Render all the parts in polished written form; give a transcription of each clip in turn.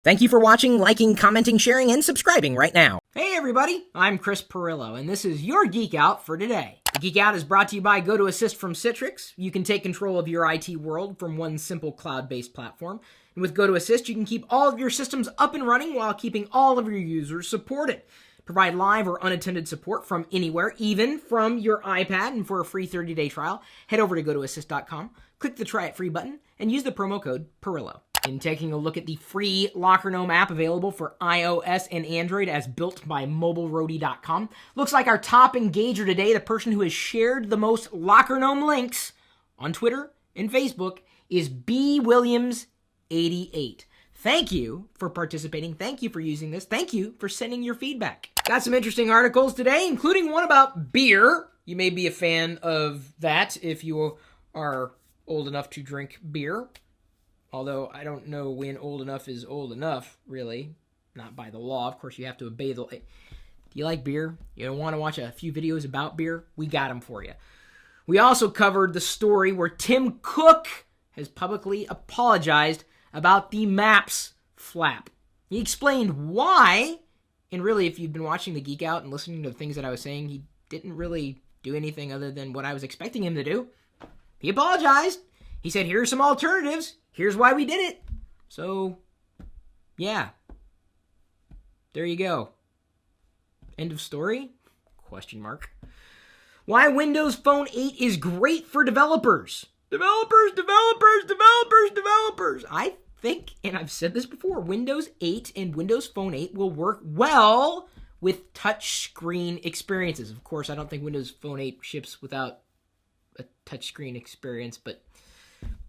Thank you for watching, liking, commenting, sharing, and subscribing right now. Hey everybody, I'm Chris Pirillo, and this is your Geek Out for today. The Geek Out is brought to you by GoToAssist from Citrix. You can take control of your IT world from one simple cloud-based platform. And with GoToAssist, you can keep all of your systems up and running while keeping all of your users supported. Provide live or unattended support from anywhere, even from your iPad. And for a free 30-day trial, head over to GoToAssist.com, click the Try It Free button, and use the promo code Pirillo. In taking a look at the free Locker Gnome app available for iOS and Android as built by MobileRoadie.com, looks like our top engager today, the person who has shared the most Locker Gnome links on Twitter and Facebook, is bwilliams88. Thank you for participating. Thank you for using this. Thank you for sending your feedback. Got some interesting articles today, including one about beer. You may be a fan of that if you are old enough to drink beer. Although I don't know when old enough is old enough, really. Not by the law. Of course, you have to obey the law. Do you like beer? You don't want to watch a few videos about beer? We got them for you. We also covered the story where Tim Cook has publicly apologized about the Maps flap. He explained why, and really, if you've been watching the Geek Out and listening to the things that I was saying, he didn't really do anything other than what I was expecting him to do. He apologized. He said, here are some alternatives. Here's why we did it. So, yeah. There you go. End of story? Question mark. Why Windows Phone 8 is great for developers. Developers. I think, and I've said this before, Windows 8 and Windows Phone 8 will work well with touchscreen experiences. Of course, I don't think Windows Phone 8 ships without a touchscreen experience, but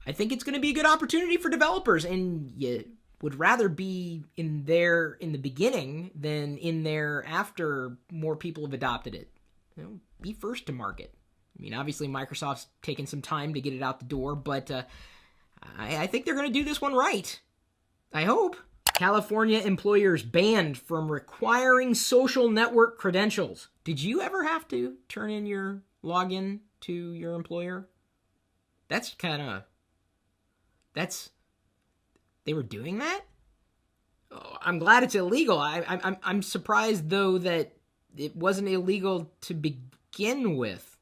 I think it's going to be a good opportunity for developers, and you would rather be in there in the beginning than in there after more people have adopted it. You know, be first to market. I mean, obviously Microsoft's taken some time to get it out the door, but I think they're going to do this one right. I hope. California employers banned from requiring social network credentials. Did you ever have to turn in your login to your employer? They were doing that? Oh, I'm glad it's illegal. I'm surprised, though, that it wasn't illegal to begin with.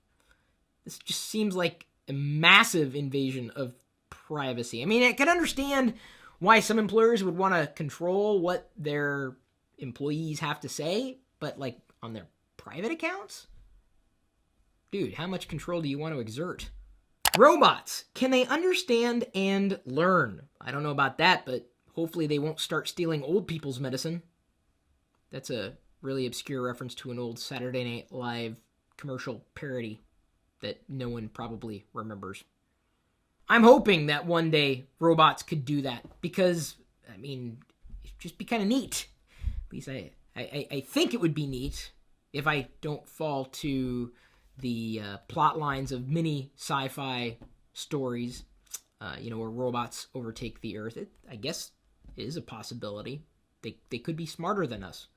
This just seems like a massive invasion of privacy. I mean, I can understand why some employers would want to control what their employees have to say, but, like, on their private accounts? Dude, how much control do you want to exert? Robots, can they understand and learn? I don't know about that, but hopefully they won't start stealing old people's medicine. That's a really obscure reference to an old Saturday Night Live commercial parody that no one probably remembers. I'm hoping that one day robots could do that because, I mean, it'd just be kind of neat. At least I think it would be neat if I don't fall to the plot lines of many sci-fi stories, where robots overtake the Earth. I guess it is a possibility. They could be smarter than us.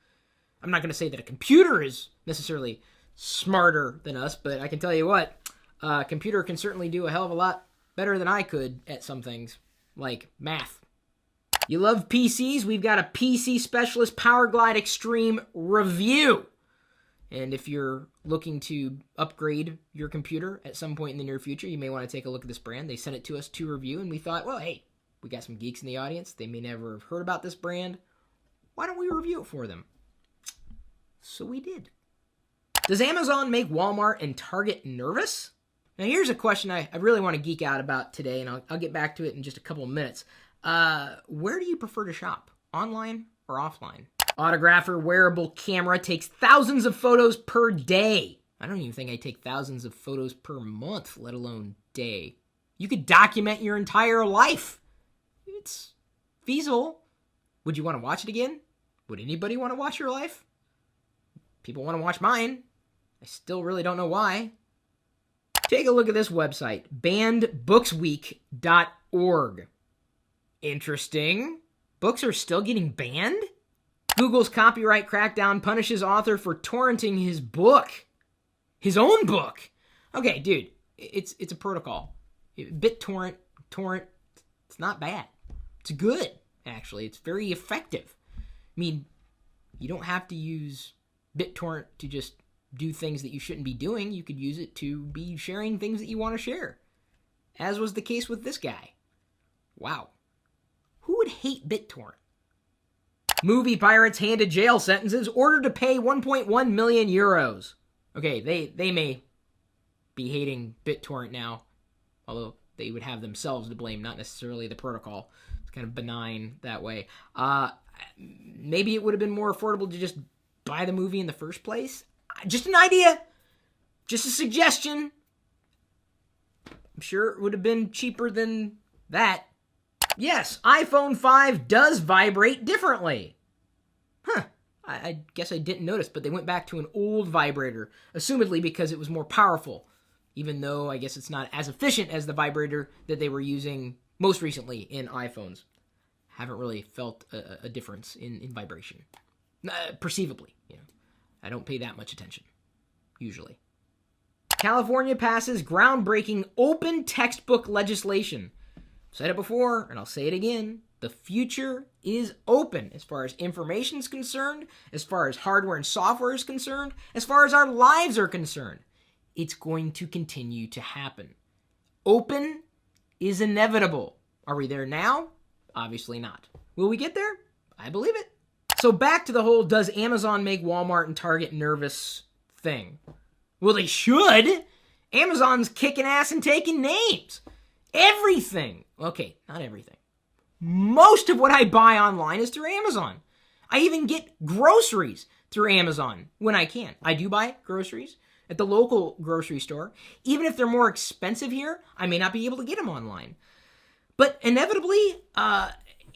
I'm not going to say that a computer is necessarily smarter than us, but I can tell you what, a computer can certainly do a hell of a lot better than I could at some things, like math. You love PCs? We've got a PCSpecialist PowerGlide Extreme review. And if you're looking to upgrade your computer at some point in the near future, you may want to take a look at this brand. They sent it to us to review, and we thought, well, hey, we got some geeks in the audience. They may never have heard about this brand. Why don't we review it for them? So we did. Does Amazon make Walmart and Target nervous? Now, here's a question I really want to geek out about today, and I'll get back to it in just a couple of minutes. Where do you prefer to shop, online or offline? Autographer Wearable camera takes thousands of photos per day. I don't even think I take thousands of photos per month, let alone day. You could document your entire life. It's feasible. Would you want to watch it again? Would anybody want to watch your life? People want to watch mine. I still really don't know why. Take a look at this website, bannedbooksweek.org. Interesting. Books are still getting banned? Google's copyright crackdown punishes author for torrenting his book. His own book. Okay, dude, it's a protocol. BitTorrent, torrent, it's not bad. It's good. actually. It's very effective. I mean, you don't have to use BitTorrent to just do things that you shouldn't be doing. You could use it to be sharing things that you want to share, as was the case with this guy. Wow. Who would hate BitTorrent? Movie pirates handed jail sentences, ordered to pay 1.1 million euros. Okay, they may be hating BitTorrent now, although they would have themselves to blame, not necessarily the protocol. It's kind of benign that way. Maybe it would have been more affordable to just buy the movie in the first place. Just an idea. Just a suggestion. I'm sure it would have been cheaper than that. Yes, iPhone 5 does vibrate differently. Huh. I guess I didn't notice, but they went back to an old vibrator, assumedly because it was more powerful, even though I guess it's not as efficient as the vibrator that they were using most recently in iPhones. Haven't really felt a difference in vibration. Perceivably, I don't pay that much attention, usually. California passes groundbreaking open textbook legislation. I've said it before, and I'll say it again. The future is open as far as information is concerned, as far as hardware and software is concerned, as far as our lives are concerned. It's going to continue to happen. Open is inevitable. Are we there now? Obviously not. Will we get there? I believe it. So back to the whole does Amazon make Walmart and Target nervous thing. Well, they should. Amazon's kicking ass and taking names. Everything. Okay, not everything. Most of what I buy online is through Amazon. I even get groceries through Amazon when I can. I do buy groceries at the local grocery store. Even if they're more expensive here, I may not be able to get them online. But inevitably,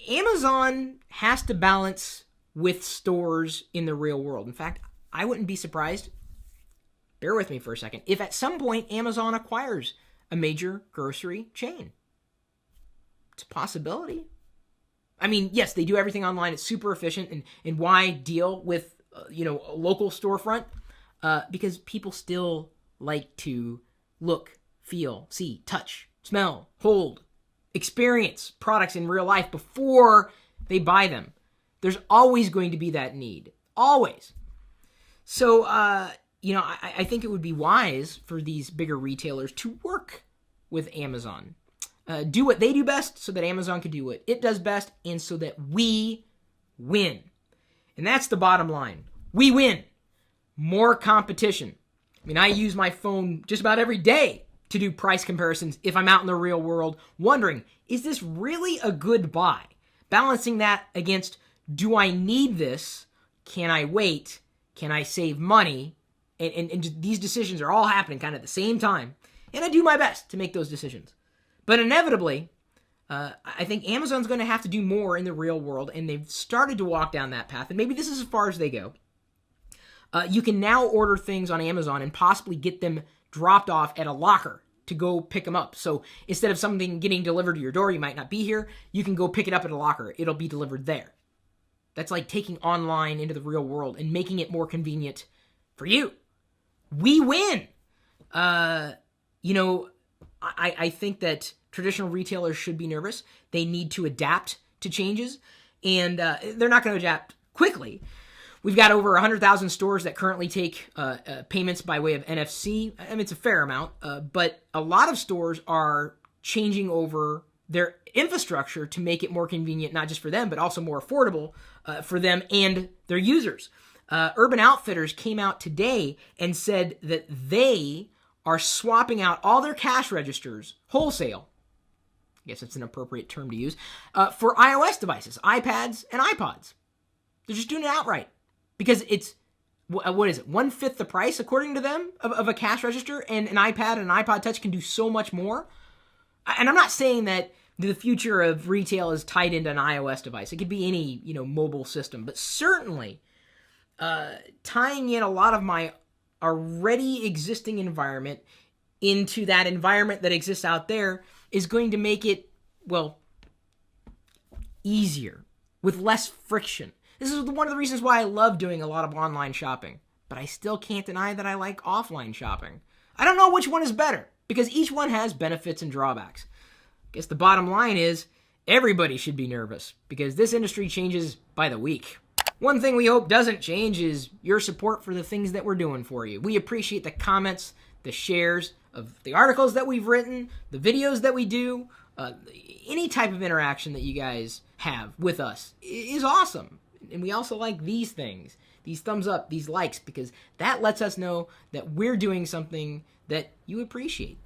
Amazon has to balance with stores in the real world. In fact, I wouldn't be surprised, bear with me for a second, if at some point Amazon acquires a major grocery chain. It's a possibility. I mean, yes, they do everything online. It's super efficient. And why deal with, a local storefront? Because people still like to look, feel, see, touch, smell, hold, experience products in real life before they buy them. There's always going to be that need. Always. So, I think it would be wise for these bigger retailers to work with Amazon. Do what they do best so that Amazon can do what it does best and so that we win. And that's the bottom line. We win. More competition. I mean, I use my phone just about every day to do price comparisons if I'm out in the real world, wondering, is this really a good buy? Balancing that against, do I need this? Can I wait? Can I save money? And these decisions are all happening kind of at the same time. And I do my best to make those decisions. But inevitably, I think Amazon's going to have to do more in the real world, and they've started to walk down that path, and maybe this is as far as they go. You can now order things on Amazon and possibly get them dropped off at a locker to go pick them up. So instead of something getting delivered to your door, you might not be here, you can go pick it up at a locker. It'll be delivered there. That's like taking online into the real world and making it more convenient for you. We win. I think that traditional retailers should be nervous. They need to adapt to changes, and they're not going to adapt quickly. We've got over 100,000 stores that currently take payments by way of NFC. I mean, it's a fair amount, but a lot of stores are changing over their infrastructure to make it more convenient, not just for them, but also more affordable for them and their users. Urban Outfitters came out today and said that they are swapping out all their cash registers, wholesale, I guess it's an appropriate term to use, for iOS devices, iPads and iPods. They're just doing it outright because it's, what is it, 1/5 the price, according to them, of a cash register, and an iPad and an iPod Touch can do so much more. And I'm not saying that the future of retail is tied into an iOS device. It could be any, mobile system, but certainly tying in a lot of my already existing environment into that environment that exists out there is going to make it, easier, with less friction. This is one of the reasons why I love doing a lot of online shopping, but I still can't deny that I like offline shopping. I don't know which one is better, because each one has benefits and drawbacks. I guess the bottom line is, Everybody should be nervous because this industry changes by the week. One thing we hope doesn't change is your support for the things that we're doing for you. We appreciate the comments, the shares of the articles that we've written, the videos that we do. Any type of interaction that you guys have with us is awesome. And we also like these things, these thumbs up, these likes, because that lets us know that we're doing something that you appreciate.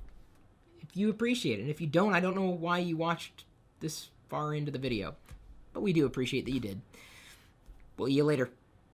If you appreciate it, and if you don't, I don't know why you watched this far into the video. But we do appreciate that you did. We'll see you later.